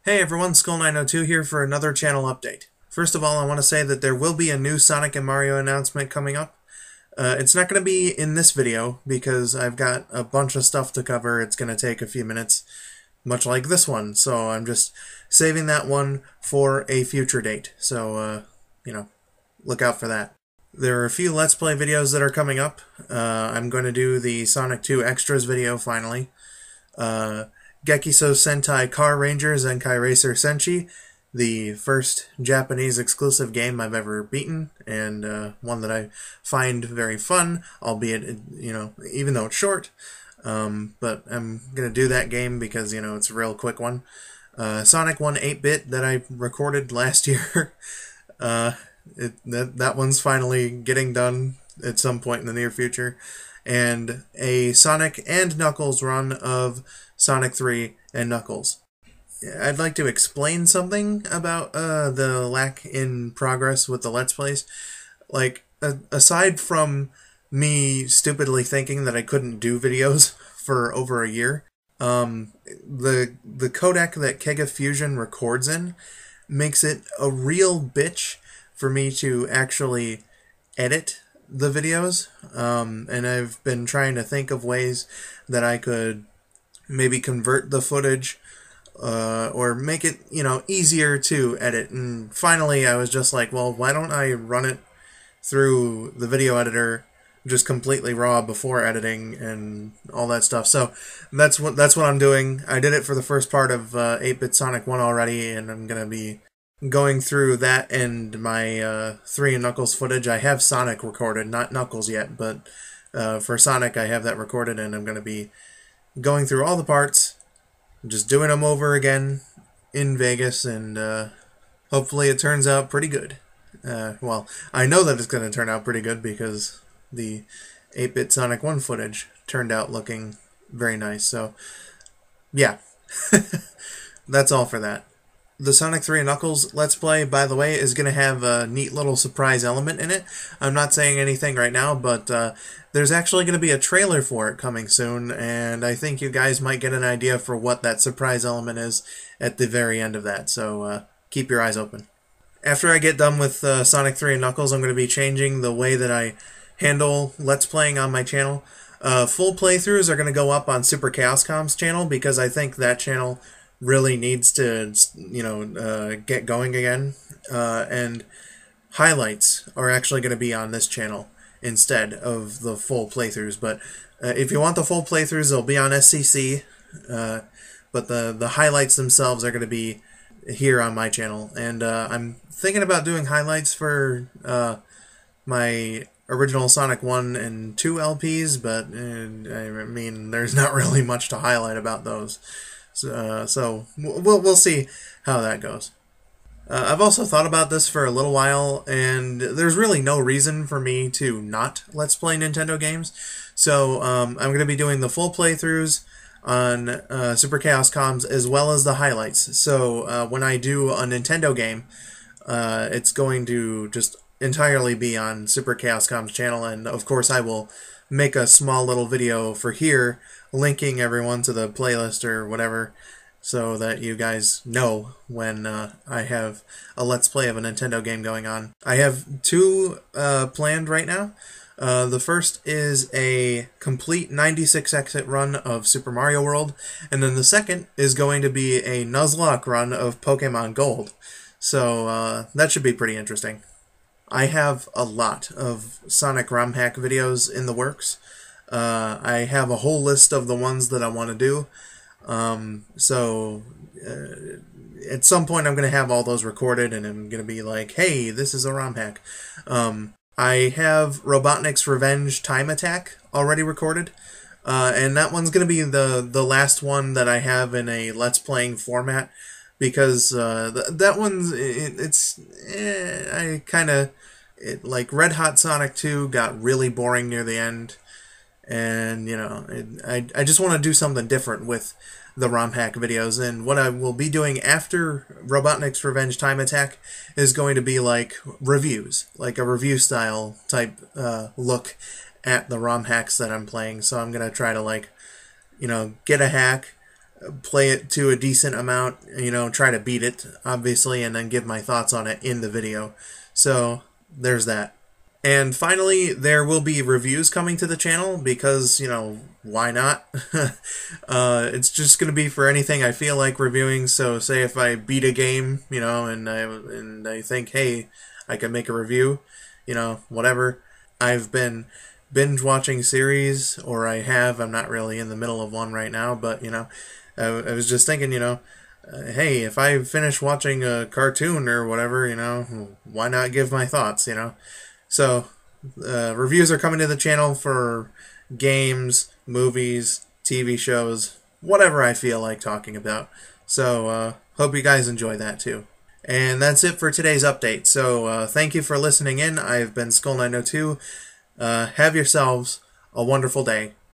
Hey everyone, skull902 here for another channel update. First of all, I want to say that there will be a new Sonic and Mario announcement coming up. It's not going to be in this video because I've got a bunch of stuff to cover. It's going to take a few minutes, much like this one, so I'm just saving that one for a future date. So, look out for that. There are a few Let's Play videos that are coming up. I'm going to do the Sonic 2 Extras video finally. Gekiso Sentai Car Ranger Zenkai Racer Senshi, the first Japanese exclusive game I've ever beaten, and one that I find very fun, albeit, even though it's short. But I'm going to do that game because, it's a real quick one. Sonic 1 8-bit that I recorded last year. That one's finally getting done at some point in the near future. And a Sonic and Knuckles run of Sonic 3 and Knuckles. I'd like to explain something about the lack in progress with the Let's Plays. Aside from me stupidly thinking that I couldn't do videos for over a year, the codec that Kega Fusion records in makes it a real bitch for me to actually edit the videos, and I've been trying to think of ways that I could maybe convert the footage or make it, easier to edit. And finally I was just like, well, why don't I run it through the video editor just completely raw before editing and all that stuff. So that's what I'm doing. I did it for the first part of 8-bit Sonic 1 already, and I'm going to be going through that and my 3 and Knuckles footage. I have Sonic recorded, not Knuckles yet, but for Sonic I have that recorded, and I'm going to be going through all the parts, just doing them over again in Vegas, and hopefully it turns out pretty good. Well, I know that it's going to turn out pretty good because the 8-bit Sonic 1 footage turned out looking very nice. So, yeah, that's all for that. The Sonic 3 and Knuckles Let's Play, by the way, is going to have a neat little surprise element in it. I'm not saying anything right now, but there's actually going to be a trailer for it coming soon, and I think you guys might get an idea for what that surprise element is at the very end of that, so keep your eyes open. After I get done with Sonic 3 and Knuckles, I'm going to be changing the way that I handle Let's Playing on my channel. Full playthroughs are going to go up on Super Chaos Com's channel, because I think that channel really needs to, get going again. And highlights are actually going to be on this channel instead of the full playthroughs. But if you want the full playthroughs, they'll be on SCC. But the highlights themselves are going to be here on my channel. And I'm thinking about doing highlights for my original Sonic 1 and 2 LPs, but I mean, there's not really much to highlight about those. So we'll see how that goes. I've also thought about this for a little while, and there's really no reason for me to not Let's Play Nintendo games. So I'm going to be doing the full playthroughs on Super Chaos Comms as well as the highlights. So when I do a Nintendo game, it's going to just entirely be on Super Chaos Com's channel, and of course I will make a small little video for here linking everyone to the playlist or whatever, so that you guys know when I have a Let's Play of a Nintendo game going on. I have 2 planned right now. The first is a complete 96 exit run of Super Mario World, and then the second is going to be a Nuzlocke run of Pokemon Gold. So that should be pretty interesting. I have a lot of Sonic ROM hack videos in the works. I have a whole list of the ones that I want to do. So at some point I'm going to have all those recorded, and I'm going to be like, hey, this is a ROM hack. I have Robotnik's Revenge Time Attack already recorded. And that one's going to be the last one that I have in a Let's Playing format, because that one's, like Red Hot Sonic 2 got really boring near the end, and I just want to do something different with the ROM hack videos. And what I will be doing after Robotnik's Revenge Time Attack is going to be like reviews, like a review style type look at the ROM hacks that I'm playing. So I'm gonna try to get a hack, play it to a decent amount, try to beat it, obviously, and then give my thoughts on it in the video. So, there's that. And finally, there will be reviews coming to the channel because, why not? It's just going to be for anything I feel like reviewing. So say if I beat a game, and I think, hey, I can make a review, whatever. I've been binge watching series, or I'm not really in the middle of one right now, but, I was just thinking, hey, if I finish watching a cartoon or whatever, why not give my thoughts, So, reviews are coming to the channel for games, movies, TV shows, whatever I feel like talking about. So, hope you guys enjoy that too. And that's it for today's update. So, thank you for listening in. I've been skull902. Have yourselves a wonderful day.